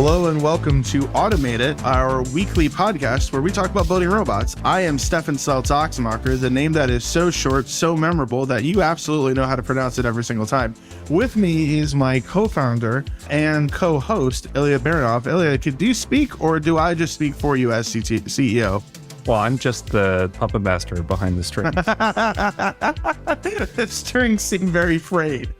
Hello and welcome to Automate It, our weekly podcast where we talk about building robots. I am Stefan Oxmacher, the name that is so short, so memorable that you absolutely know how to pronounce it every single time. With me is my co-founder and co-host, Ilia Baranov. Ilia, could you speak or do I just speak for you as CEO? Well, I'm just the puppet master behind the strings. The strings seem very frayed.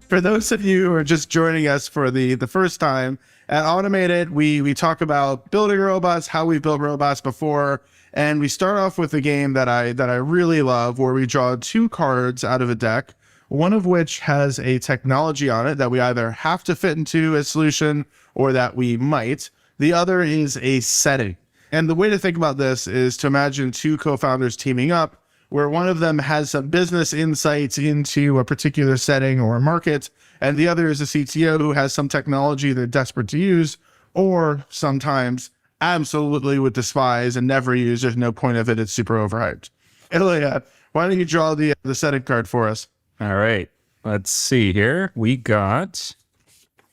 For those of you who are just joining us for the first time, at Automate It, we talk about building robots, how we've built robots before, and we start off with a game that I really love where we draw two cards out of a deck, one of which has a technology on it that we either have to fit into a solution or that we might. The other is a setting. And the way to think about this is to imagine two co-founders teaming up, where one of them has some business insights into a particular setting or market, and the other is a CTO who has some technology they're desperate to use, or sometimes absolutely would despise and never use. There's no point of it. It's super overhyped. Ilia, why don't you draw the setting card for us? All right. Let's see here. We got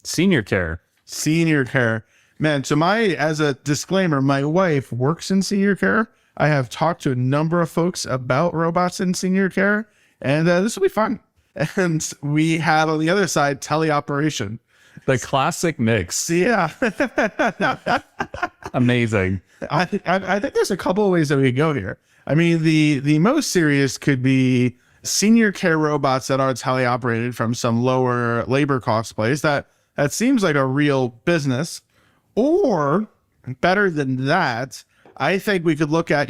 senior care. Senior care. Man, so as a disclaimer, my wife works in senior care. I have talked to a number of folks about robots in senior care, and this will be fun. And we have on the other side, teleoperation. The classic mix. Yeah. Amazing. I think there's a couple of ways that we could go here. I mean, the most serious could be senior care robots that are teleoperated from some lower labor cost place. That seems like a real business. Or better than that, I think we could look at,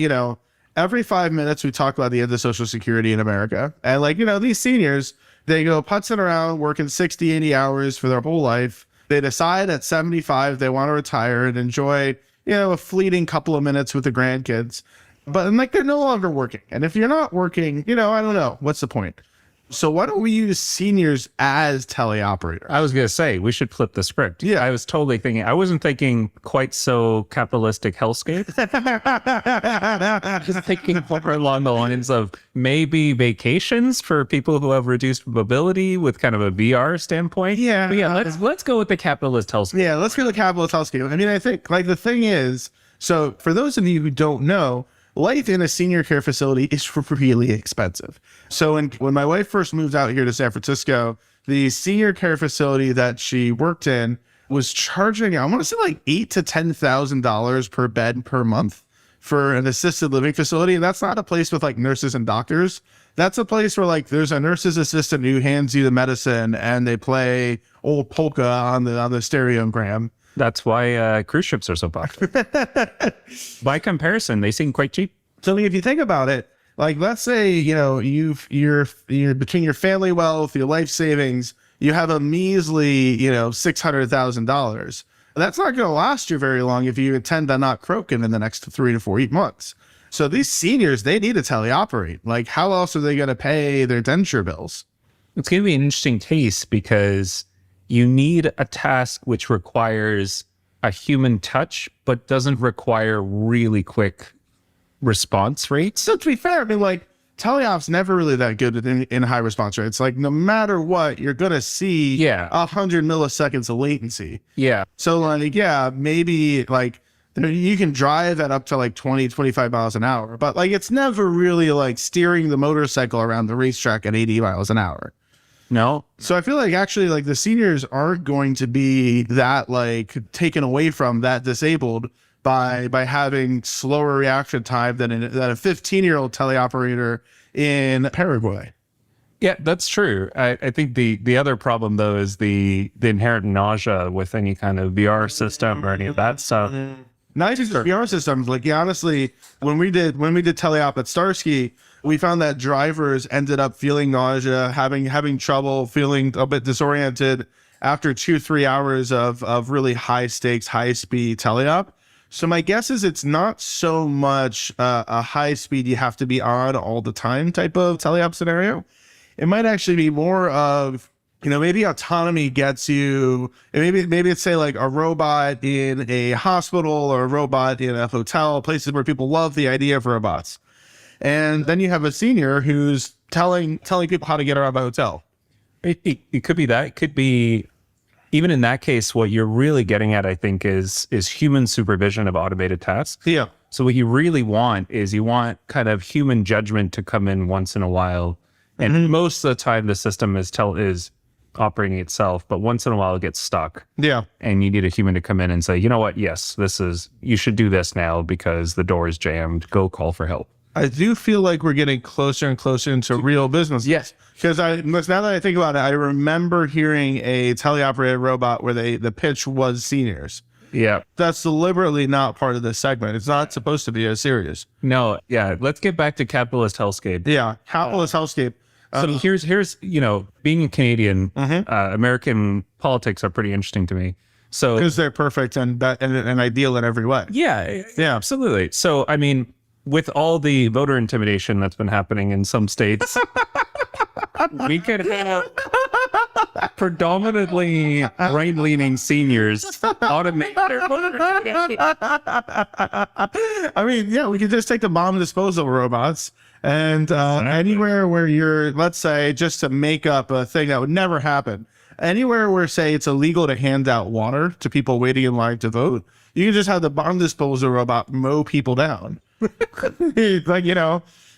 every 5 minutes we talk about the end of Social Security in America. And these seniors, they go putzing around working 60, 80 hours for their whole life. They decide at 75 they want to retire and enjoy, a fleeting couple of minutes with the grandkids. But they're no longer working. And if you're not working, I don't know. What's the point? So why don't we use seniors as teleoperators? I was going to say, we should flip the script. Yeah. I was totally thinking, I wasn't thinking quite so capitalistic hellscape. Just thinking more along the lines of maybe vacations for people who have reduced mobility with kind of a VR standpoint. Yeah. But yeah, let's go with the capitalist hellscape. Yeah, let's go with the capitalist hellscape. I mean, I think the thing is, so for those of you who don't know, life in a senior care facility is really expensive. So when my wife first moved out here to San Francisco, the senior care facility that she worked in was charging, I want to say $8,000 to $10,000 per bed per month for an assisted living facility. And that's not a place with nurses and doctors. That's a place where there's a nurse's assistant who hands you the medicine and they play old polka on the stereogram. That's why cruise ships are so popular. By comparison, they seem quite cheap. So if you think about it, let's say, you're between your family wealth, your life savings, you have a measly, $600,000. That's not going to last you very long if you intend to not croak in the next 3 to 4 months. So these seniors, they need to teleoperate. How else are they going to pay their denture bills? It's going to be an interesting case because you need a task which requires a human touch, but doesn't require really quick response rates. So to be fair, I mean, teleop's never really that good in high response rates. No matter what, you're going to see 100 milliseconds of latency. Yeah. So maybe you can drive at up to 20, 25 miles an hour, but it's never really steering the motorcycle around the racetrack at 80 miles an hour. No. So I feel actually the seniors aren't going to be that taken away from, that disabled by having slower reaction time than a 15-year-old teleoperator in Paraguay. Yeah, that's true. I think the other problem though is the inherent nausea with any kind of VR system or any of that stuff. Not just VR systems. Honestly, when we did teleop at Starsky, we found that drivers ended up feeling nausea, having trouble, feeling a bit disoriented after 2-3 hours of really high stakes, high speed teleop. So my guess is it's not so much a high speed you have to be on all the time type of teleop scenario. It might actually be more of, maybe autonomy gets you, maybe it's say a robot in a hospital or a robot in a hotel, places where people love the idea of robots. And then you have a senior who's telling people how to get around the hotel. It could be that. It could be, even in that case, what you're really getting at, I think, is human supervision of automated tasks. Yeah. So what you really want is you want kind of human judgment to come in once in a while. And most of the time the system is operating itself, but once in a while it gets stuck. Yeah. And you need a human to come in and say, you know what? Yes, you should do this now because the door is jammed. Go call for help. I do feel like we're getting closer and closer into real business. Yes. Because now that I think about it, I remember hearing a teleoperated robot where the pitch was seniors. Yeah. That's deliberately not part of this segment. It's not supposed to be as serious. No. Yeah. Let's get back to capitalist hellscape. Yeah. Capitalist hellscape. So here's being a Canadian, American politics are pretty interesting to me. So because they're perfect and ideal in every way. Yeah. Yeah. Absolutely. So, I mean, with all the voter intimidation that's been happening in some states, we could have predominantly right-leaning seniors automate their voter intimidation. I mean, yeah, we could just take the bomb disposal robots and anywhere where you're, let's say, just to make up a thing that would never happen, anywhere where, say, it's illegal to hand out water to people waiting in line to vote, you can just have the bomb disposal robot mow people down. Like,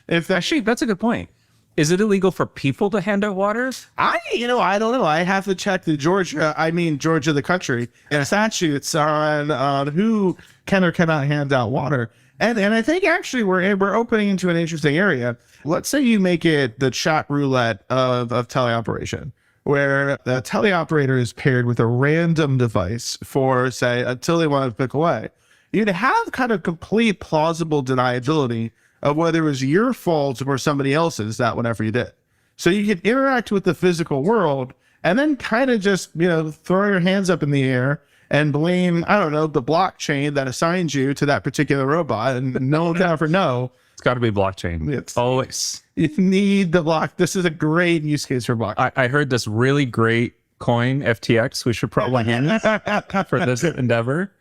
if Actually, that's a good point. Is it illegal for people to hand out water? I don't know. I have to check the Georgia, the country, statutes on who can or cannot hand out water. And I think actually we're opening into an interesting area. Let's say you make it the chat roulette of teleoperation, where the teleoperator is paired with a random device for, say, until they want to pick away. You'd have kind of complete plausible deniability of whether it was your fault or somebody else's that whenever you did. So you could interact with the physical world and then kind of just, throw your hands up in the air and blame, I don't know, the blockchain that assigns you to that particular robot, and no one can ever know. It's got to be blockchain. It's always. You need the block. This is a great use case for blockchain. I heard this really great coin, FTX. We should probably hand for this endeavor.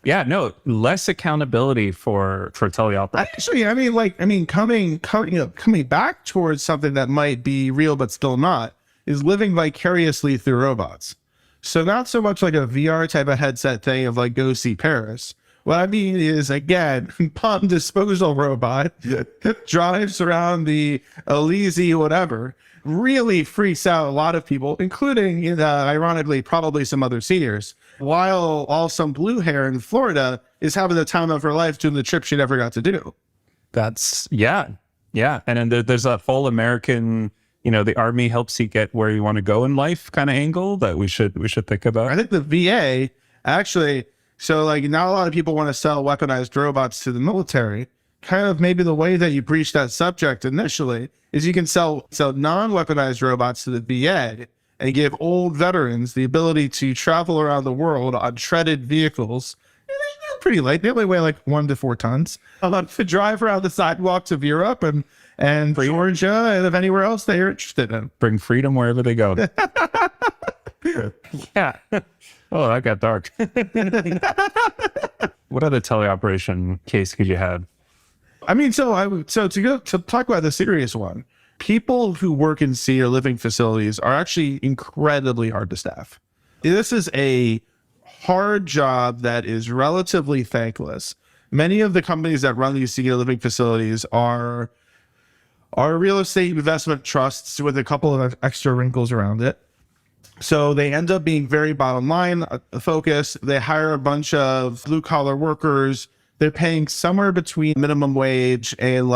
Yeah, no, less accountability for teleoperation. Actually, coming back towards something that might be real but still not is living vicariously through robots. So not so much like a VR type of headset thing of like go see Paris. What I mean is, again, bomb disposal robot drives around the Elysee, whatever, really freaks out a lot of people, including, ironically, probably some other seniors, while some blue hair in Florida is having the time of her life doing the trip she never got to do. Yeah. And then there's a full American, the army helps you get where you want to go in life kind of angle that we should think about. I think the VA actually, so like not a lot of people want to sell weaponized robots to the military. Kind of maybe the way that you breach that subject initially is you can sell non-weaponized robots to the VA and give old veterans the ability to travel around the world on treaded vehicles. They're pretty light. They only weigh like 1 to 4 tons. To drive around the sidewalks of Europe and Georgia and if anywhere else they're interested in. Bring freedom wherever they go. Yeah. Oh, that got dark. What other teleoperation case could you have? I mean, to talk about the serious one, people who work in senior living facilities are actually incredibly hard to staff. This is a hard job that is relatively thankless. Many of the companies that run these senior living facilities are real estate investment trusts with a couple of extra wrinkles around it. So they end up being very bottom line focused. They hire a bunch of blue collar workers. They're paying somewhere between minimum wage and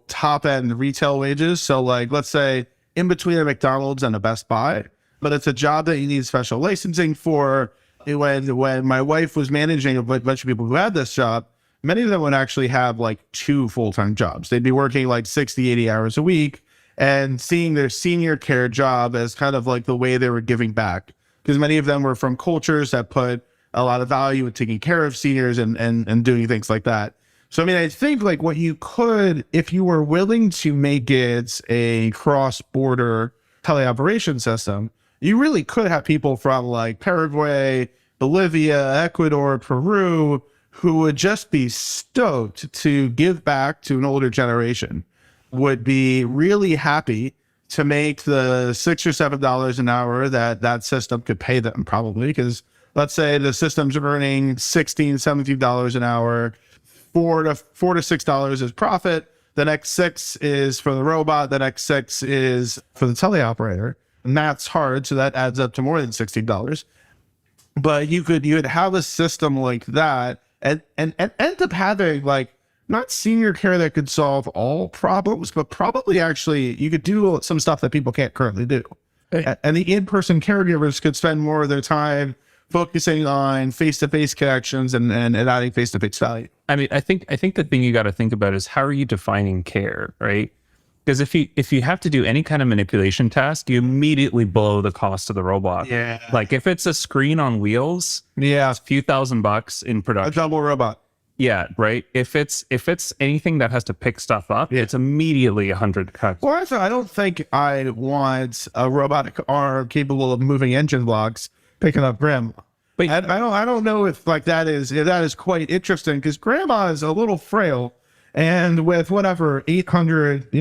top end retail wages. So let's say in between a McDonald's and a Best Buy, but it's a job that you need special licensing for. When my wife was managing a bunch of people who had this job, many of them would actually have 2 full-time jobs. They'd be working 60, 80 hours a week and seeing their senior care job as kind of the way they were giving back. Because many of them were from cultures that put a lot of value in taking care of seniors and doing things like that. So, I mean, I think what you could, if you were willing to make it a cross-border teleoperation system, you really could have people from Paraguay, Bolivia, Ecuador, Peru, who would just be stoked to give back to an older generation, would be really happy to make the $6 or $7 an hour that system could pay them, probably, because let's say the system's earning $16, $17 an hour, $4 to $6 is profit. The next 6 is for the robot. The next 6 is for the teleoperator. And that's hard, so that adds up to more than $16. But you would have a system like that and end up having like not senior care that could solve all problems, but probably actually you could do some stuff that people can't currently do. And the in-person caregivers could spend more of their time focusing on face-to-face connections and adding face-to-face value. I mean, I think the thing you got to think about is how are you defining care, right? Because if you have to do any kind of manipulation task, you immediately blow the cost of the robot. Yeah. Like if it's a screen on wheels, Yeah. it's a few $1,000s in A production. double robot. Yeah, right. If it's anything that has to pick stuff up, it's immediately 100 cuts. Well, also, I don't think I want a robotic arm capable of moving engine blocks picking up grandma. But I don't know if that is quite interesting, because grandma is a little frail, and with whatever 800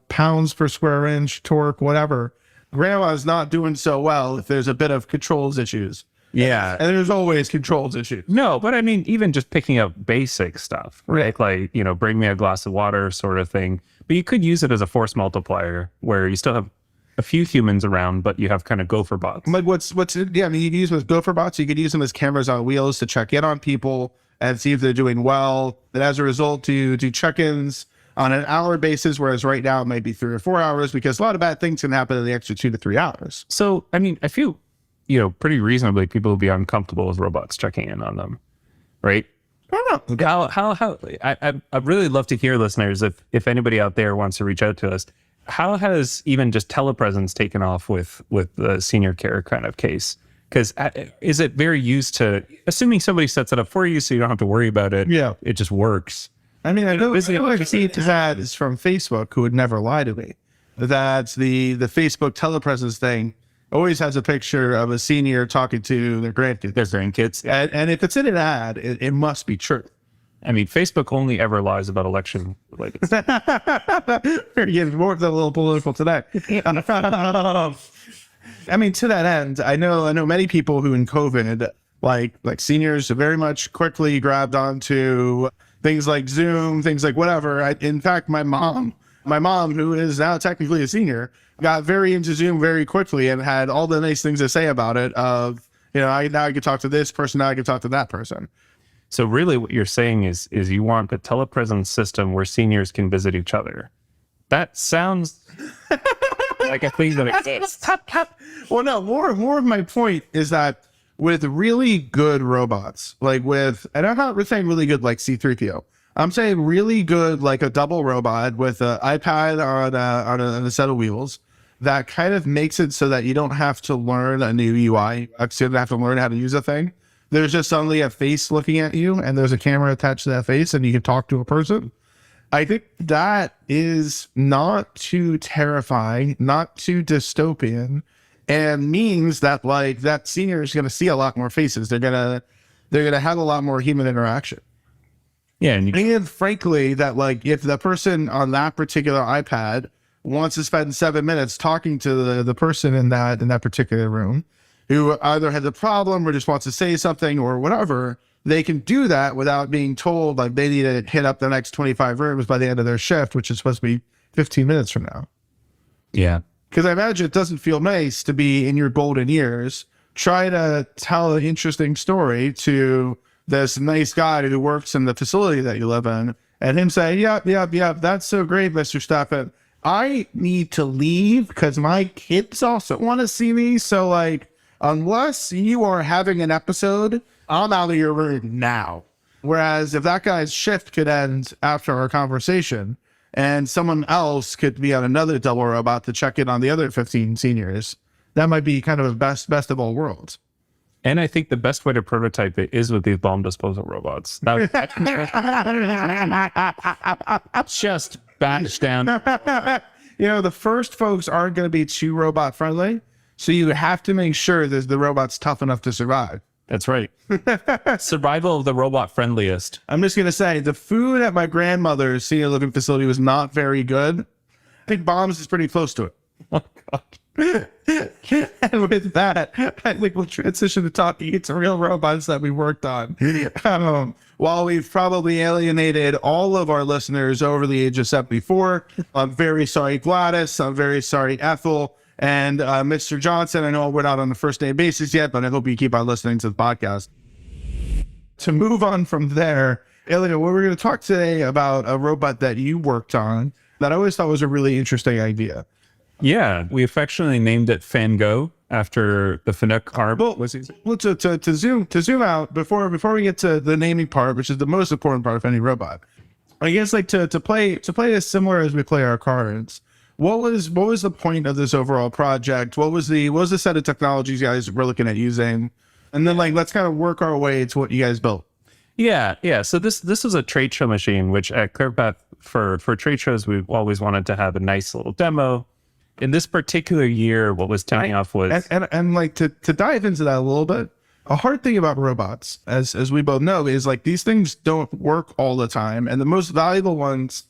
pounds per square inch torque, whatever, grandma is not doing so well if there's a bit of controls issues. yeah. And there's always controls issues. No, but I mean, even just picking up basic stuff, right? Like, bring me a glass of water sort of thing. But you could use it as a force multiplier where you still have a few humans around, but you have kind of gopher bots. But you can use them as gopher bots. You could use them as cameras on wheels to check in on people and see if they're doing well. And as a result, to do check-ins on an hour basis, whereas right now it might be 3 or 4 hours, because a lot of bad things can happen in the extra 2 to 3 hours. So, I mean, I feel, pretty reasonably people will be uncomfortable with robots checking in on them, right? I don't know. I'd really love to hear, listeners, if anybody out there wants to reach out to us, how has even just telepresence taken off with the senior care kind of case? Because is it very used to, assuming somebody sets it up for you so you don't have to worry about it, it just works? I mean, I know I've seen that is from Facebook, who would never lie to me. That's the Facebook telepresence thing always has a picture of a senior talking to their grandkids. Their grandkids. And if it's in an ad, it must be true. I mean, Facebook only ever lies about election related. We're getting more than a little political today. I mean, to that end, I know many people who in COVID, like seniors, very much quickly grabbed onto things like Zoom, things like whatever. In fact, my mom, who is now technically a senior, got very into Zoom very quickly and had all the nice things to say about it. Now I could talk to this person, now I can talk to that person. So really what you're saying is you want a telepresence system where seniors can visit each other. That sounds like a thing that exists. Well, no, more of my point is that with really good robots, and I'm not saying really good like C-3PO, I'm saying really good like a double robot with an iPad on a set of wheels that kind of makes it so that you don't have to learn a new UI. You don't have to learn how to use a thing. There's just suddenly a face looking at you, and there's a camera attached to that face, and you can talk to a person. I think that is not too terrifying, not too dystopian, and means that that senior is going to see a lot more faces. They're gonna have a lot more human interaction. Yeah, and frankly, that if the person on that particular iPad wants to spend 7 minutes talking to the person in that particular room, who either has a problem or just wants to say something or whatever, they can do that without being told they need to hit up the next 25 rooms by the end of their shift, which is supposed to be 15 minutes from now. Yeah. Because I imagine it doesn't feel nice to be in your golden years, try to tell an interesting story to this nice guy who works in the facility that you live in, and him say, yep, that's so great, Mr. Stefan. I need to leave because my kids also want to see me. So unless you are having an episode, I'm out of your room now. Whereas if that guy's shift could end after our conversation and someone else could be on another double robot to check in on the other 15 seniors, that might be kind of a best of all worlds. And I think the best way to prototype it is with these bomb disposal robots. Just batch down. The first folks aren't going to be too robot friendly. So you have to make sure that the robot's tough enough to survive. That's right. Survival of the robot friendliest. I'm just gonna say the food at my grandmother's senior living facility was not very good. I think Bombs is pretty close to it. Oh, God. And with that, I think we'll transition to talking to real robots that we worked on. While we've probably alienated all of our listeners over the age of 74, I'm very sorry, Gladys. I'm very sorry, Ethel. And Mr. Johnson, I know we're not on the first name basis yet, but I hope you keep on listening to the podcast. To move on from there, Ilia, we're going to talk today about a robot that you worked on that I always thought was a really interesting idea. Yeah, we affectionately named it Fango after the Fanuc arm. Well, to zoom out before we get to the naming part, which is the most important part of any robot, I guess like to play as similar as we play our cards. What was the point of this overall project? What was the set of technologies you guys were looking at using? And then like let's kind of work our way to what you guys built. Yeah. So this is a trade show machine, which at ClearPath for trade shows we've always wanted to have a nice little demo. In this particular year, what was taking off was and like to dive into that a little bit. A hard thing about robots, as we both know, is like these things don't work all the time, and the most valuable ones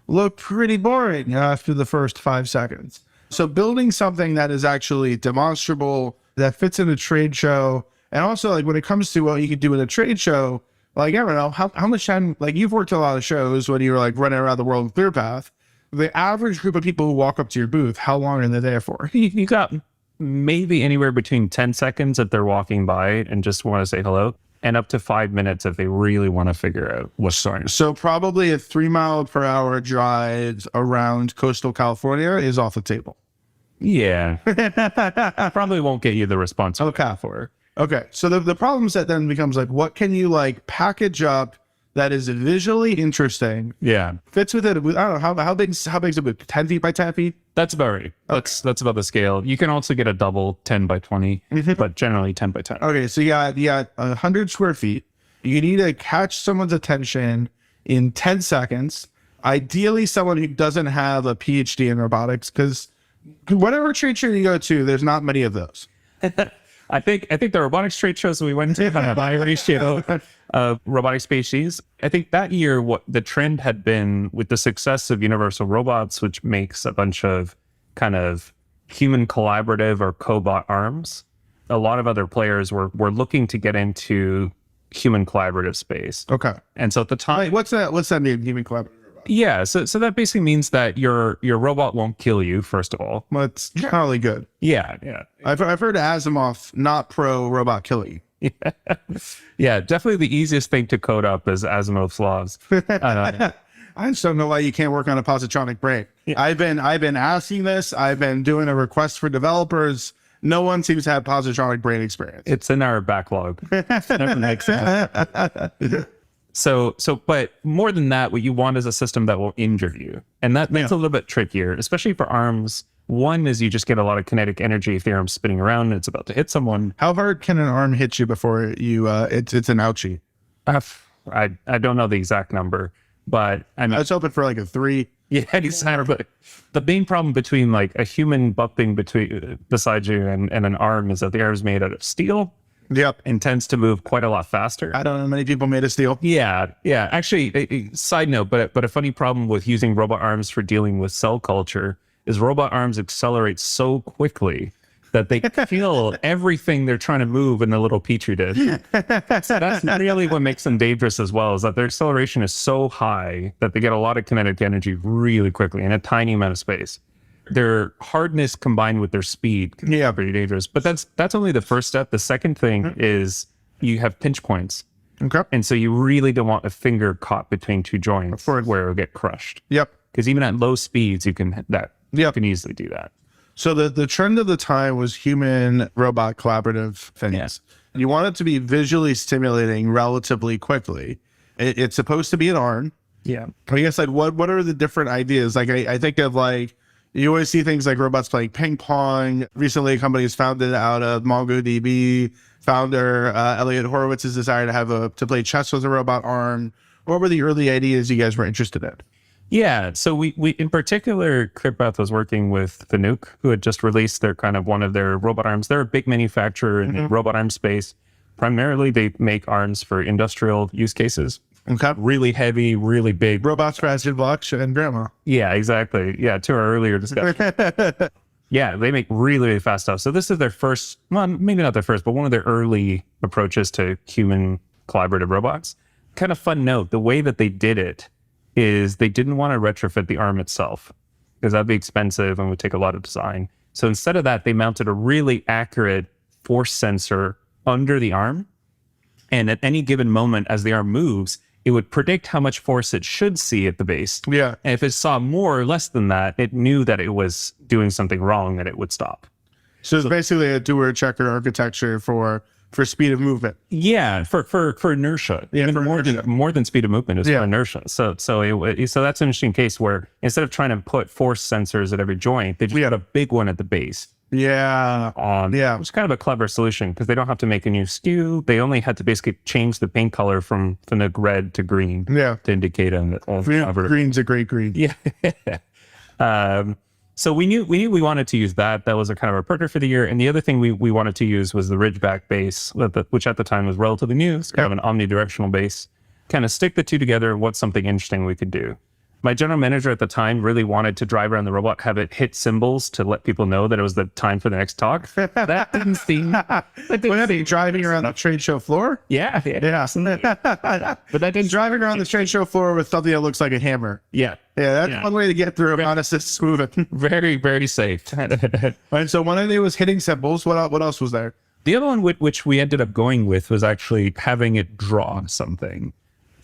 look pretty boring after the first 5 seconds. So building something that is actually demonstrable, that fits in a trade show, and also like when it comes to what you can do in a trade show, like I don't know how much time, like you've worked a lot of shows when you were like running around the world with ClearPath. The average group of people who walk up to your booth, how long are they there for? You got maybe anywhere between 10 seconds if they're walking by and just want to say hello, and up to 5 minutes if they really want to figure out what's starting. So probably a 3-mile-per-hour drive around coastal California is off the table. Yeah. Probably won't get you the response you're looking for. Okay. So the problem set then becomes like, what can you like package up that is visually interesting? Yeah. Fits with it. I don't know how big is it? 10 feet by 10 feet? That's about right. That's about the scale. You can also get a double 10 by 20, but generally 10 by 10. Okay. So you got 100 square feet. You need to catch someone's attention in 10 seconds. Ideally, someone who doesn't have a PhD in robotics, because whatever trade show you go to, there's not many of those. I think the robotics trade shows that we went to had a high ratio of robotics PhDs. I think that year, what the trend had been with the success of Universal Robots, which makes a bunch of kind of human collaborative or cobot arms, a lot of other players were looking to get into human collaborative space. Okay. And so at the time, what's that mean? Human collaborative? Yeah, so that basically means that your robot won't kill you, first of all. Well, it's generally good. Yeah. I've heard Asimov not pro robot killing. Yeah, definitely the easiest thing to code up is Asimov's laws. I just don't know why you can't work on a positronic brain. Yeah. I've been asking this. I've been doing a request for developers. No one seems to have positronic brain experience. It's in our backlog. Never makes sense. So, but more than that, what you want is a system that will injure you. And that's a little bit trickier, especially for arms. One is you just get a lot of kinetic energy if the arm's spinning around and it's about to hit someone. How hard can an arm hit you before you it's an ouchie? I don't know the exact number, but I was hoping for like a 3. Yeah, exactly. But the main problem between like a human bumping beside you and an arm is that the arm is made out of steel. Yep. And tends to move quite a lot faster. I don't know many people made of steel. Yeah. Actually, side note, but a funny problem with using robot arms for dealing with cell culture is robot arms accelerate so quickly that they feel everything they're trying to move in the little petri dish. So that's really what makes them dangerous as well, is that their acceleration is so high that they get a lot of kinetic energy really quickly in a tiny amount of space. Their hardness combined with their speed can be pretty dangerous. But that's only the first step. The second thing is you have pinch points. Okay. And so you really don't want a finger caught between two joints where it'll get crushed. Yep. Because even at low speeds, you can easily do that. So the trend of the time was human robot collaborative things. Yes. You want it to be visually stimulating relatively quickly. It's supposed to be an arm. Yeah. I guess like what are the different ideas? Like I think of like, you always see things like robots playing ping pong. Recently, a company is founded out of MongoDB. Founder Elliot Horowitz's desire to play chess with a robot arm. What were the early ideas you guys were interested in? Yeah, so we in particular, ClearPath was working with Fanuc, who had just released their kind of one of their robot arms. They're a big manufacturer in the robot arm space. Primarily, they make arms for industrial use cases. Okay. Really heavy, really big. Robots for acid blocks and grandma. Yeah, exactly. Yeah, to our earlier discussion. Yeah, they make really, really fast stuff. So this is their first, well, maybe not their first, but one of their early approaches to human collaborative robots. Kind of fun note, the way that they did it is they didn't want to retrofit the arm itself because that'd be expensive and would take a lot of design. So instead of that, they mounted a really accurate force sensor under the arm. And at any given moment, as the arm moves, it would predict how much force it should see at the base. Yeah. And if it saw more or less than that, it knew that it was doing something wrong and it would stop. So it's basically a doer checker architecture for speed of movement. Yeah, for inertia. Yeah, Even for more than speed of movement is Yeah. for inertia. So that's an interesting case where instead of trying to put force sensors at every joint, they just had a big one at the base. Yeah. Yeah. It was kind of a clever solution because they don't have to make a new SKU. They only had to basically change the paint color from the red to green. Yeah. To indicate Green's a great green. Yeah. So we knew we wanted to use that. That was a kind of our partner for the year. And the other thing we wanted to use was the Ridgeback base, which at the time was relatively new. It's kind of an omnidirectional base. Kind of stick the two together. What's something interesting we could do? My general manager at the time really wanted to drive around the robot, have it hit symbols to let people know that it was the time for the next talk. That didn't seem... Driving around the trade show floor? Yeah. Yeah. But that didn't driving around the trade show floor with something that looks like a hammer. Yeah. Yeah, that's one way to get through a non-assist moving. Very, very safe. Right, so one of them was hitting symbols. What else was there? The other one which we ended up going with was actually having it draw something.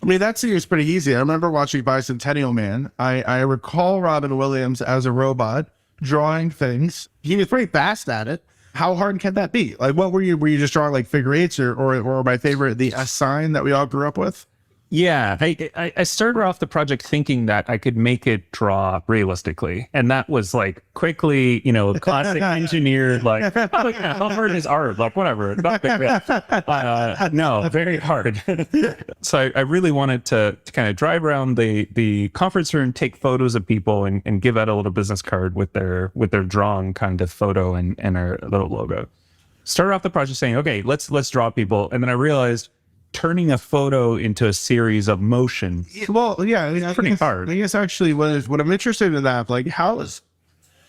I mean, that seems pretty easy. I remember watching Bicentennial Man. I recall Robin Williams as a robot drawing things. He was pretty fast at it. How hard can that be? Like, what were you just drawing like figure eights or my favorite, the sign that we all grew up with? Yeah, I started off the project thinking that I could make it draw realistically. And that was like quickly, classic engineer, like, oh yeah, how hard is art? Like, whatever. Not big deal. No, very hard. So I really wanted to kind of drive around the conference room, take photos of people and give out a little business card with their drawn kind of photo and our little logo. Started off the project saying, okay, let's draw people. And then I realized turning a photo into a series of motions. Well, yeah, it's pretty hard. I guess actually what I'm interested in that, like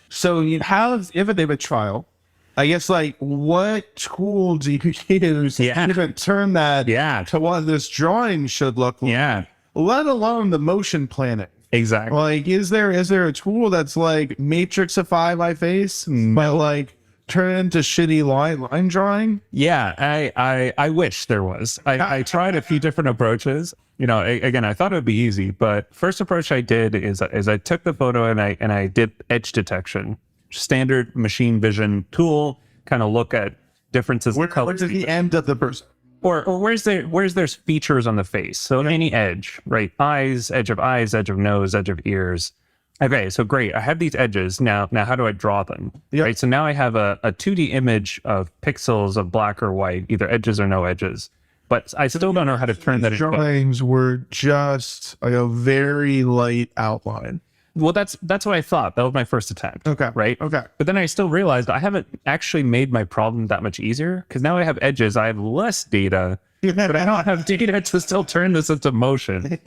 so you have, if they have a trial, I guess like what tool do you use to even turn that to what this drawing should look like? Yeah. Let alone the motion planning. Exactly. Like, is there a tool that's like matrixify my face, but like turn it into shitty line drawing? Yeah, I wish there was. I tried a few different approaches. Again, I thought it would be easy, but first approach I did is I took the photo and I did edge detection, standard machine vision tool, kind of look at differences in colors. Where's the end of the person? Or where's there's features on the face. So any edge, right? Eyes, edge of nose, edge of ears. Okay, so great. I have these edges. Now how do I draw them? Yep. Right. So now I have a 2D image of pixels of black or white, either edges or no edges. But I still don't know how to turn that into. Drawings were just like a very light outline. Well, that's what I thought. That was my first attempt. Okay. Right? Okay. But then I still realized I haven't actually made my problem that much easier because now I have edges. I have less data, but I don't have data to still turn this into motion.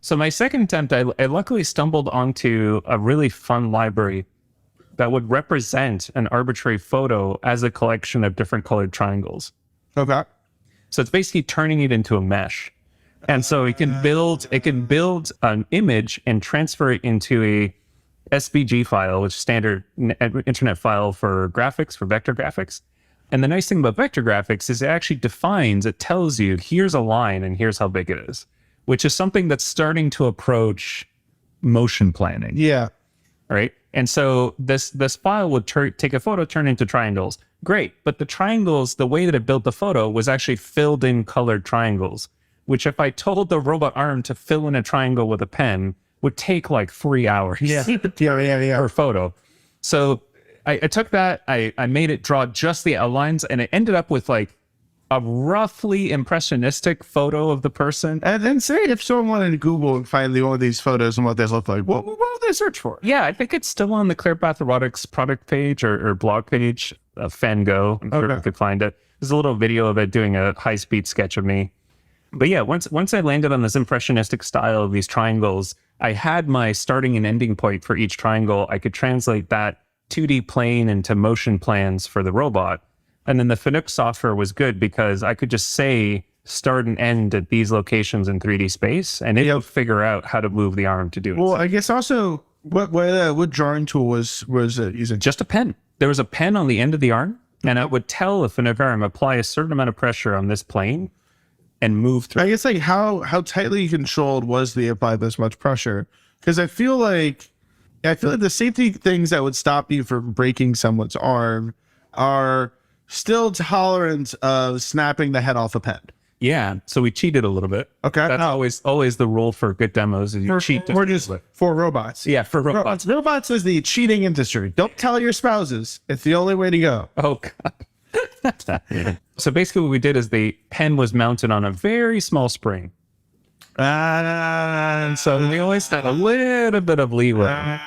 So my second attempt, I luckily stumbled onto a really fun library that would represent an arbitrary photo as a collection of different colored triangles. Okay. So it's basically turning it into a mesh. And so it can build an image and transfer it into a SVG file, which is standard internet file for graphics, for vector graphics. And the nice thing about vector graphics is it tells you, here's a line and here's how big it is, which is something that's starting to approach motion planning. Yeah. Right. And so this file would take a photo, turn into triangles. Great. But the triangles, the way that it built the photo was actually filled in colored triangles, which if I told the robot arm to fill in a triangle with a pen would take like 3 hours. Yeah. Per photo. So I took that, I made it draw just the outlines, and it ended up with like a roughly impressionistic photo of the person. And then say if someone wanted to Google and find all of these photos and what they look like, what would they search for? Yeah, I think it's still on the ClearPath Robotics product page or blog page of Fango. I'm sure you could find it. There's a little video of it doing a high-speed sketch of me. But yeah, once I landed on this impressionistic style of these triangles, I had my starting and ending point for each triangle. I could translate that 2D plane into motion plans for the robot. And then the Fanuc software was good because I could just say start and end at these locations in 3D space, and it would figure out how to move the arm to do it. Well, I guess also what drawing tool was using? Just a pen. There was a pen on the end of the arm, and it would tell the Fanuc arm apply a certain amount of pressure on this plane and move through. I guess like how tightly controlled was the apply this much pressure? Because I feel like the safety things that would stop you from breaking someone's arm are still tolerant of snapping the head off a pen. Yeah, so we cheated a little bit. Okay, That's always the rule for good demos. Is you cheat. Or just for robots. Yeah, for robots. Robots is the cheating industry. Don't tell your spouses. It's the only way to go. Oh God. So basically, what we did is the pen was mounted on a very small spring. And so we always had a little bit of leeway.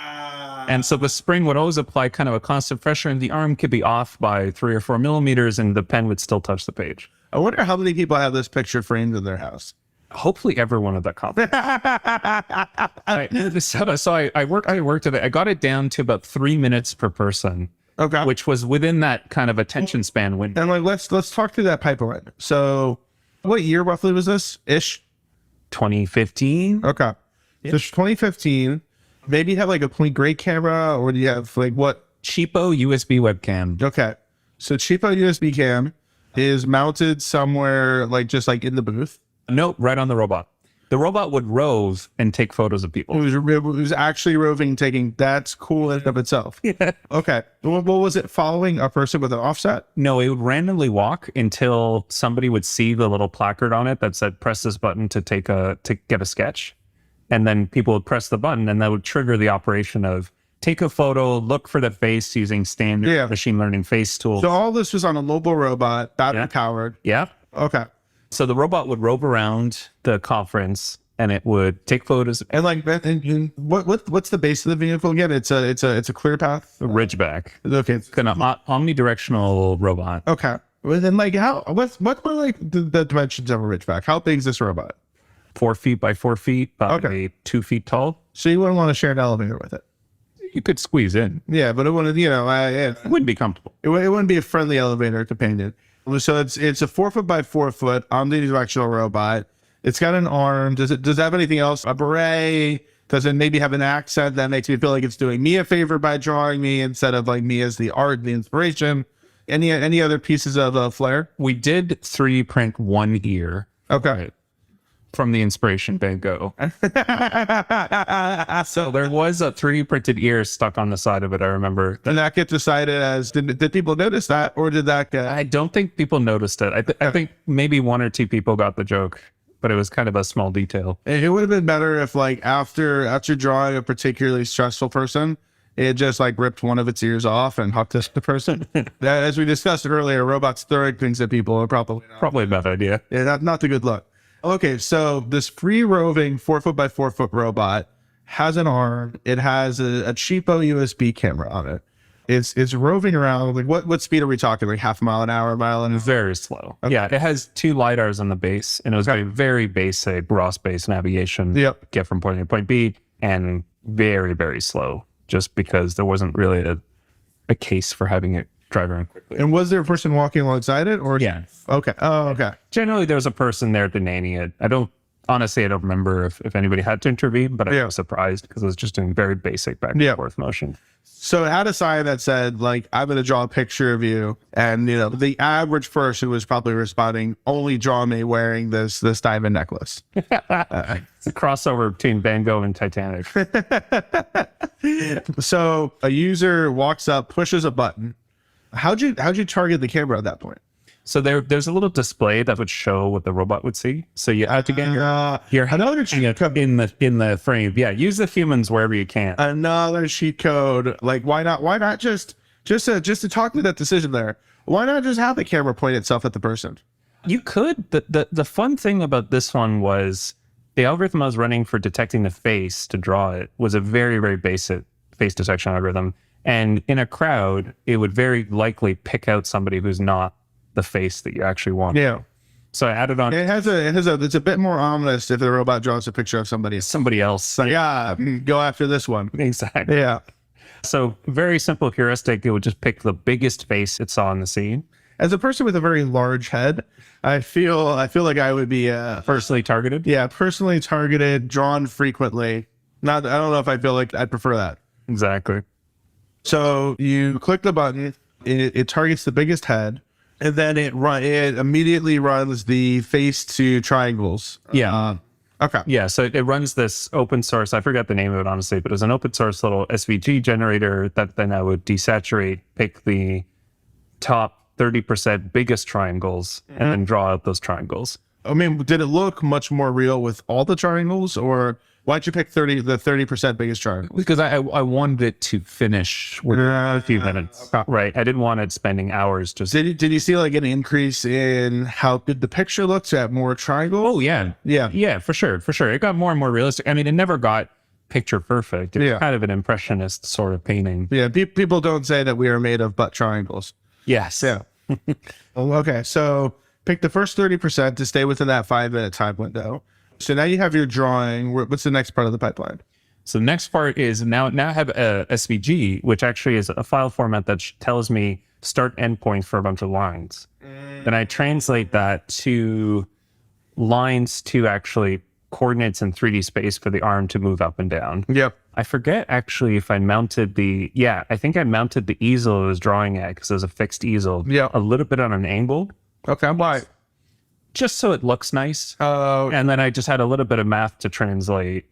And so the spring would always apply kind of a constant pressure, and the arm could be off by 3 or 4 millimeters, and the pen would still touch the page. I wonder how many people have this picture framed in their house. Hopefully everyone at that conference. So I worked at it. I got it down to about 3 minutes per person. Okay. Which was within that kind of attention span window. And like let's talk through that pipeline. So what year roughly was this ish? 2015. Okay. So 2015. Maybe you have like a point great camera, or do you have like what? Cheapo USB webcam. Okay. So cheapo USB cam is mounted somewhere like just like in the booth. Nope, right on the robot. The robot would rove and take photos of people. It was actually roving and taking. That's cool in and of itself. Yeah. Okay. What was it, following a person with an offset? No, it would randomly walk until somebody would see the little placard on it that said press this button to get a sketch. And then people would press the button, and that would trigger the operation of take a photo, look for the face using standard machine learning face tools. So all this was on a mobile robot, battery powered. Yeah. Okay. So the robot would rove around the conference, and it would take photos. And like, what's the base of the vehicle again? It's a ClearPath Ridgeback. Okay, It's an omnidirectional robot. Okay. Well, then like what were like the dimensions of a Ridgeback? How big is this robot? 4 feet by 4 feet, probably 2 feet tall. So you wouldn't want to share an elevator with it. You could squeeze in. Yeah, but it wouldn't. It wouldn't be comfortable. It wouldn't be a friendly elevator companion. So it's a 4 foot by 4 foot omnidirectional robot. It's got an arm. Does it have anything else? A beret? Does it maybe have an accent that makes me feel like it's doing me a favor by drawing me instead of like me as the art, the inspiration? Any other pieces of flair? We did 3D print one ear. Okay. Right, from the inspiration Van Gogh. So there was a 3D printed ear stuck on the side of it, I remember. And that get decided as, did people notice that, or did that get... I don't think people noticed it. I think maybe 1 or 2 people got the joke, but it was kind of a small detail. It would have been better if like after drawing a particularly stressful person, it just like ripped one of its ears off and hooked this person. As we discussed earlier, robots throwing things at people are probably a bad idea. Yeah, not the good look. Okay, so this free roving 4 foot by 4 foot robot has an arm. It has a cheapo USB camera on it. It's roving around. Like what speed are we talking? Like half a mile an hour, mile an hour? Very slow. Okay. Yeah, it has 2 lidars on the base, and it was a very basic ROS-based navigation. Yep. Get from point A to point B, and very, very slow, just because there wasn't really a case for having it drive around quickly. And was there a person walking alongside it, or? Yeah. Okay. Oh, okay. Generally, there was a person there denaining it. I don't remember if anybody had to intervene, but I was surprised because it was just doing very basic back and forth motion. So it had a sign that said, like, I'm going to draw a picture of you. And, the average person was probably responding, only draw me wearing this diamond necklace. It's a crossover between Van Gogh and Titanic. So a user walks up, pushes a button. How'd you target the camera at that point? So there's a little display that would show what the robot would see. So you have to get another cheat code in the frame. Yeah, use the humans wherever you can. Another cheat code. Like why not just to talk to that decision there? Why not just have the camera point itself at the person? You could. The fun thing about this one was the algorithm I was running for detecting the face to draw it was a very, very basic face detection algorithm. And in a crowd, it would very likely pick out somebody who's not the face that you actually want. Yeah. So I added on It's a bit more ominous if the robot draws a picture of somebody. somebody else. So yeah, go after this one. Exactly. Yeah. So very simple heuristic. It would just pick the biggest face it saw in the scene. As a person with a very large head, I feel like I would be Personally targeted. yeah, personally targeted, drawn frequently. I don't know if I feel like I'd prefer that. Exactly. So you click the button, it targets the biggest head, and then it immediately runs the face to triangles. Yeah. Okay. Yeah, so it runs this open source, I forget the name of it honestly, but it was an open source little SVG generator that then I would desaturate, pick the top 30% biggest triangles, and then draw out those triangles. I mean, did it look much more real with all the triangles, or why'd you pick the 30% biggest triangle? Because I wanted it to finish within a few minutes. Right. I didn't want it spending hours just... Did you see like an increase in how good the picture looks at more triangles? Oh, yeah. Yeah. Yeah, for sure. For sure. It got more and more realistic. I mean, it never got picture perfect. It's kind of an impressionist sort of painting. Yeah. People don't say that we are made of butt triangles. Yes. Yeah. Okay. So pick the first 30% to stay within that 5-minute time window. So now you have your drawing. What's the next part of the pipeline? So the next part is now I have a SVG, which actually is a file format that tells me start endpoint for a bunch of lines. Then I translate that to lines to actually coordinates in 3D space for the arm to move up and down. Yep. I forget actually if I mounted I think I mounted the easel I was drawing at because it was a fixed easel. Yeah. A little bit on an angle. Okay. Why? Just so it looks nice. Oh. And then I just had a little bit of math to translate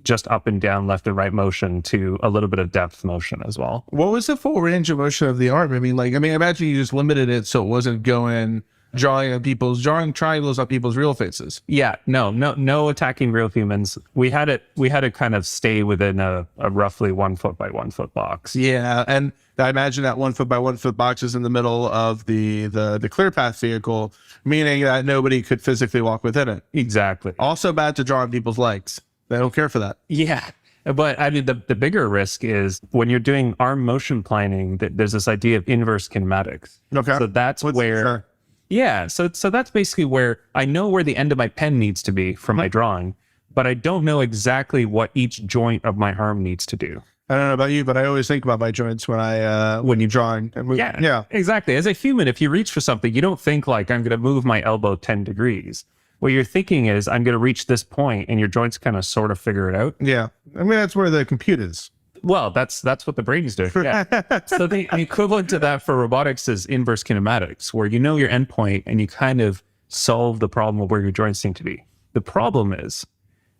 just up and down, left and right motion to a little bit of depth motion as well. What was the full range of motion of the arm? I mean, imagine you just limited it so it wasn't drawing triangles on people's real faces. Yeah, no attacking real humans. We had it kind of stay within a roughly 1 foot by 1 foot box. Yeah, and I imagine that 1 foot by 1 foot box is in the middle of the clear path vehicle, meaning that nobody could physically walk within it. Exactly. Also bad to draw on people's legs. They don't care for that. Yeah. But I mean, the bigger risk is when you're doing arm motion planning, there's this idea of inverse kinematics. Okay. So that's where, yeah. So that's basically where I know where the end of my pen needs to be for my drawing, but I don't know exactly what each joint of my arm needs to do. I don't know about you, but I always think about my joints when you're drawing. Yeah, exactly. As a human, if you reach for something, you don't think like I'm going to move my elbow 10 degrees. What you're thinking is I'm going to reach this point, and your joints kind of sort of figure it out. Yeah, I mean that's where the compute is. Well, that's what the brain is doing. Yeah. So the equivalent to that for robotics is inverse kinematics, where you know your endpoint and you kind of solve the problem of where your joints seem to be. The problem is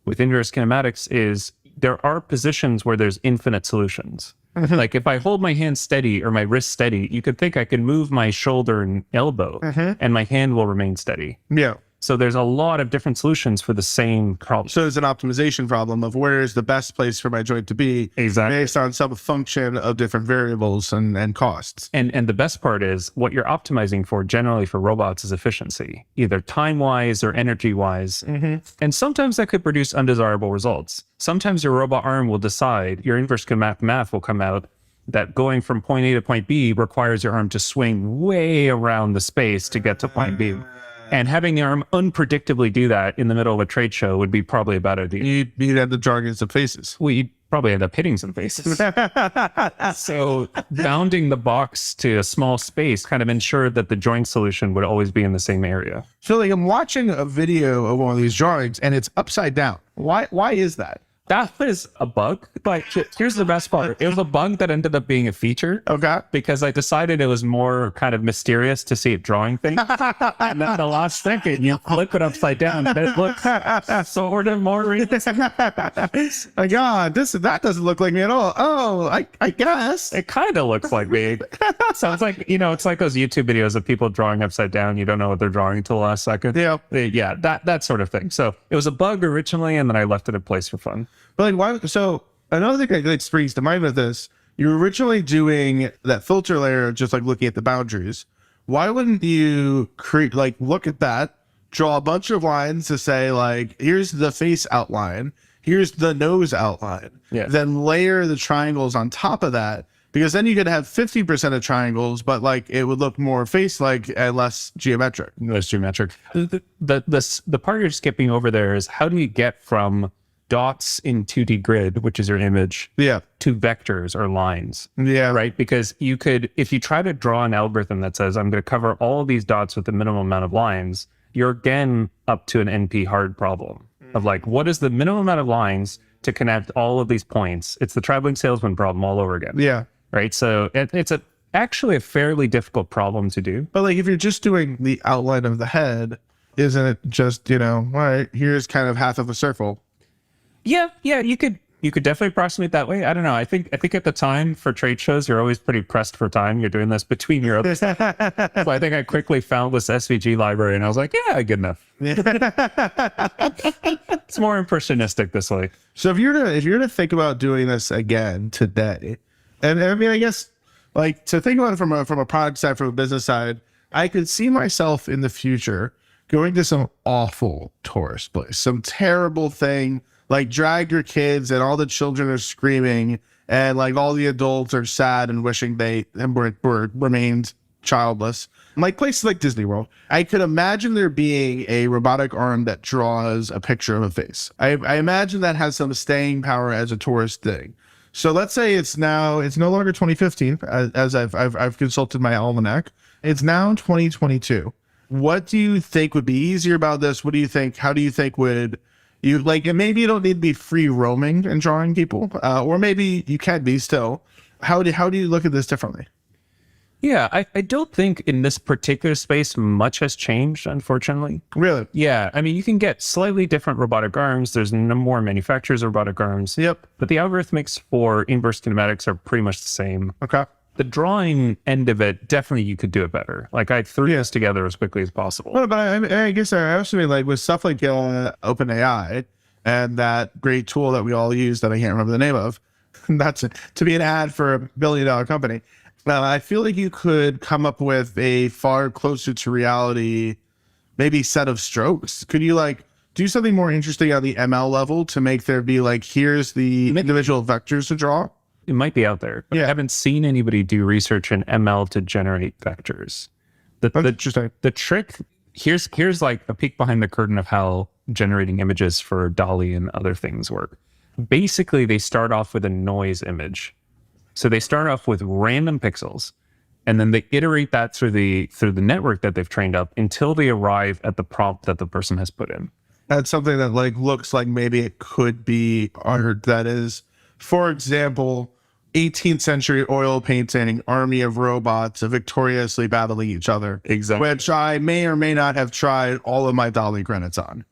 with inverse kinematics is there are positions where there's infinite solutions. Like if I hold my hand steady or my wrist steady, you could think I can move my shoulder and elbow and my hand will remain steady. Yeah. So there's a lot of different solutions for the same problem. So there's an optimization problem of where is the best place for my joint to be based on some function of different variables and costs. And the best part is what you're optimizing for generally for robots is efficiency, either time-wise or energy-wise. And sometimes that could produce undesirable results. Sometimes your robot arm will decide, your inverse kinetic math will come out that going from point A to point B requires your arm to swing way around the space to get to point B. And having the arm unpredictably do that in the middle of a trade show would be probably a bad idea. You'd end up drawing some faces. Well, you'd probably end up hitting some faces. So bounding the box to a small space kind of ensured that the joint solution would always be in the same area. So like I'm watching a video of one of these drawings and it's upside down. Why is that? That was a bug, but here's the best part. It was a bug that ended up being a feature. Okay. Because I decided it was more kind of mysterious to see it drawing things. And then the last second, you flip it upside down and it looks sort of more realistic. My God, that doesn't look like me at all. Oh, I guess. It kind of looks like me. Sounds like, it's like those YouTube videos of people drawing upside down. You don't know what they're drawing until the last second. Yeah. Yeah, that sort of thing. So it was a bug originally, and then I left it in place for fun. But like, why? So another thing that springs to mind with this, you were originally doing that filter layer, just like looking at the boundaries. why wouldn't you look at that, draw a bunch of lines to say like, here's the face outline, here's the nose outline, then layer the triangles on top of that, because then you could have 50% of triangles, but like it would look more face-like and less geometric. Less geometric. The part you're skipping over there is how do you get from dots in 2D grid, which is your image, to vectors or lines. Right? Because you could, if you try to draw an algorithm that says, I'm going to cover all of these dots with the minimum amount of lines, you're again up to an NP hard problem of like, what is the minimum amount of lines to connect all of these points? It's the traveling salesman problem all over again. Right? So it's actually a fairly difficult problem to do. But like, if you're just doing the outline of the head, isn't it just, all right, here's kind of half of a circle. Yeah, you could definitely approximate that way. I don't know. I think at the time for trade shows, you're always pretty pressed for time. You're doing this between your other stuff. So I think I quickly found this SVG library and I was like, yeah, good enough. It's more impressionistic this way. So if you're to think about doing this again today, and I mean, I guess like to think about it from a product side, from a business side, I could see myself in the future going to some awful tourist place, some terrible thing. Like drag your kids and all the children are screaming and like all the adults are sad and wishing they were remained childless. Like places like Disney World, I could imagine there being a robotic arm that draws a picture of a face. I imagine that has some staying power as a tourist thing. So let's say it's no longer 2015 as I've consulted my almanac. It's now 2022. What do you think would be easier about this? What do you think? How do you think would you like, and maybe you don't need to be free roaming and drawing people, or maybe you can be still. How do you look at this differently? Yeah, I don't think in this particular space much has changed, unfortunately. Really? Yeah, I mean, you can get slightly different robotic arms. There's no more manufacturers of robotic arms. Yep. But the algorithmics for inverse kinematics are pretty much the same. Okay. The drawing end of it, definitely you could do it better. Like I threw this together as quickly as possible. Well, but I guess I also mean like with stuff like OpenAI and that great tool that we all use that I can't remember the name of, that's to be an ad for $1 billion company. I feel like you could come up with a far closer to reality, maybe set of strokes. Could you like do something more interesting on the ML level to make there be like, here's the individual vectors to draw? It might be out there. But I haven't seen anybody do research in ML to generate vectors. Interesting. The trick, here's like a peek behind the curtain of how generating images for DALL-E and other things work. Basically, they start off with a noise image. So they start off with random pixels, and then they iterate that through the network that they've trained up until they arrive at the prompt that the person has put in. That's something that like looks like maybe it could be art that is, for example, 18th century oil painting army of robots victoriously battling each other. Exactly. Which I may or may not have tried all of my DALL-E credits on.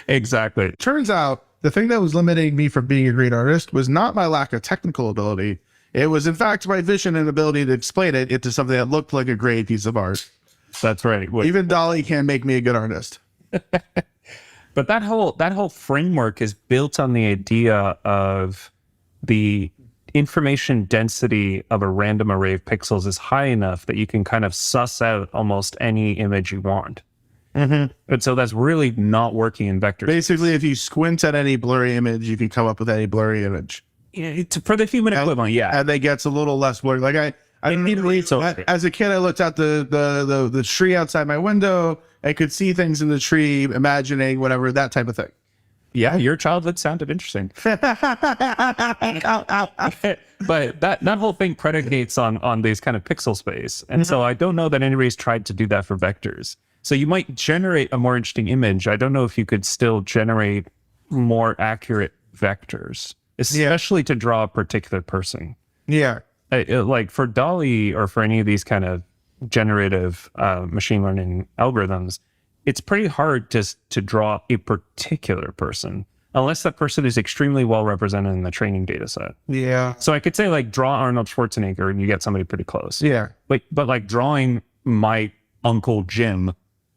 Exactly. Turns out the thing that was limiting me from being a great artist was not my lack of technical ability. It was, in fact, my vision and ability to explain it into something that looked like a great piece of art. That's right. Even DALL-E can't make me a good artist. But that whole framework is built on the idea of the information density of a random array of pixels is high enough that you can kind of suss out almost any image you want. Mm-hmm. But so that's really not working in vectors. Basically, if you squint at any blurry image, you can come up with any blurry image. Yeah, for the human equivalent, yeah. And they gets a little less blurry. Like I need to read. So as a kid, I looked at the tree outside my window. I could see things in the tree, imagining whatever, that type of thing. Yeah, your childhood sounded interesting. But that whole thing predicates on these kind of pixel space. And so I don't know that anybody's tried to do that for vectors. So you might generate a more interesting image. I don't know if you could still generate more accurate vectors, especially to draw a particular person. Yeah. Like for DALL-E or for any of these kind of generative machine learning algorithms, it's pretty hard to draw a particular person unless that person is extremely well represented in the training data set. Yeah. So I could say like draw Arnold Schwarzenegger and you get somebody pretty close. Yeah. But like drawing my Uncle Jim,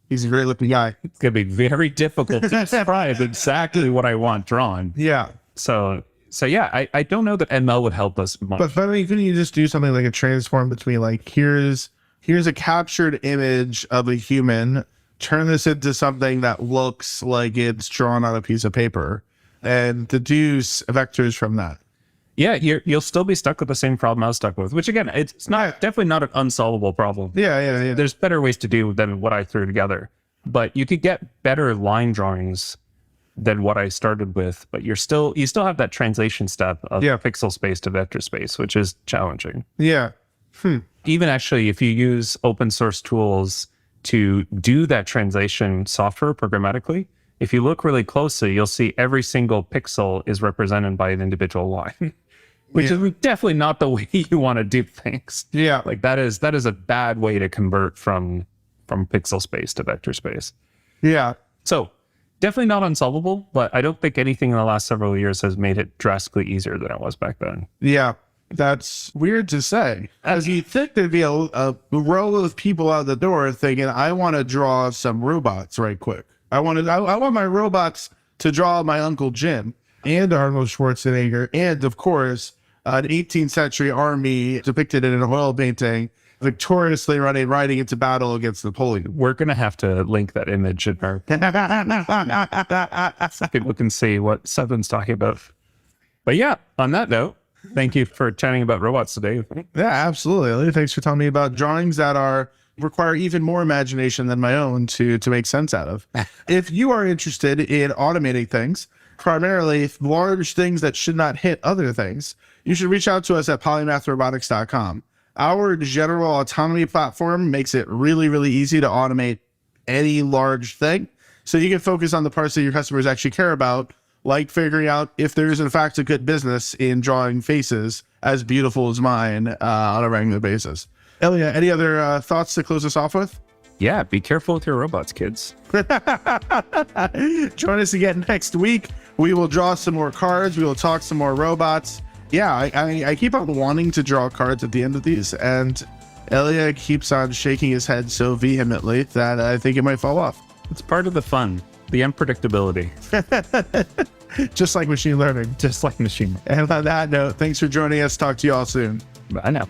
he's a great looking guy. It's going to be very difficult to describe exactly what I want drawn. Yeah. So yeah, I don't know that ML would help us much. But I mean, couldn't you just do something like a transform between like, here's here's a captured image of a human, turn this into something that looks like it's drawn on a piece of paper, and deduce vectors from that. Yeah, you'll still be stuck with the same problem I was stuck with, which again, it's not definitely not an unsolvable problem. Yeah. There's better ways to do than what I threw together, but you could get better line drawings than what I started with, but you still have that translation step of pixel space to vector space, which is challenging. Yeah. Even actually, if you use open source tools to do that translation software programmatically, if you look really closely, you'll see every single pixel is represented by an individual line, which is definitely not the way you want to do things. Yeah. Like that is a bad way to convert from pixel space to vector space. Yeah. So definitely not unsolvable, but I don't think anything in the last several years has made it drastically easier than it was back then. Yeah. That's weird to say. As you think there'd be a row of people out the door thinking, I want to draw some robots right quick. I want my robots to draw my Uncle Jim and Arnold Schwarzenegger and, of course, an 18th century army depicted in an oil painting victoriously riding into battle against Napoleon. We're going to have to link that image in our... people can see what Seven's talking about. But yeah, on that note, thank you for chatting about robots today. Yeah, absolutely. Thanks for telling me about drawings that require even more imagination than my own to make sense out of. If you are interested in automating things, primarily large things that should not hit other things, you should reach out to us at polymathrobotics.com. Our general autonomy platform makes it really, really easy to automate any large thing. So you can focus on the parts that your customers actually care about, like figuring out if there is in fact a good business in drawing faces as beautiful as mine on a regular basis. Ilia, any other thoughts to close us off with? Yeah, be careful with your robots, kids. Join us again next week. We will draw some more cards. We will talk some more robots. Yeah, I keep on wanting to draw cards at the end of these, and Ilia keeps on shaking his head so vehemently that I think it might fall off. It's part of the fun, the unpredictability. Just like machine learning. Just like machine. And on that note, thanks for joining us. Talk to you all soon. Bye now.